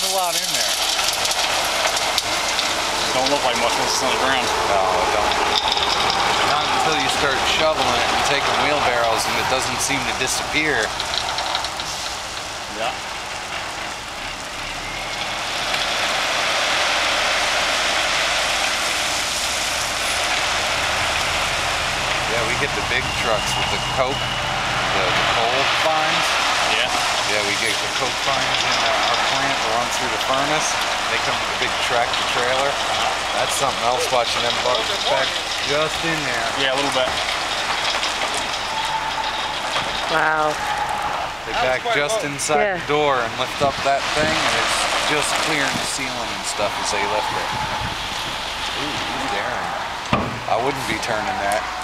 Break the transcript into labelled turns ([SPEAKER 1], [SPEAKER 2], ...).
[SPEAKER 1] there's a lot in there. Don't look like much once it's on the ground.
[SPEAKER 2] No, it don't. Not until you start shoveling it and taking wheelbarrows and it doesn't seem to disappear.
[SPEAKER 1] Yeah.
[SPEAKER 2] Yeah, we get the big trucks with the coke, the coal fines.
[SPEAKER 1] Yeah.
[SPEAKER 2] Yeah, we get the coke fines in our plant to run through the furnace. They come with a big tractor trailer. That's something else watching them bugs back just in there.
[SPEAKER 1] Yeah, a little bit.
[SPEAKER 3] Wow.
[SPEAKER 2] They back just inside the door and lift up that thing, and it's just clearing the ceiling and stuff as they lift it. Ooh, he's daring. I wouldn't be turning that.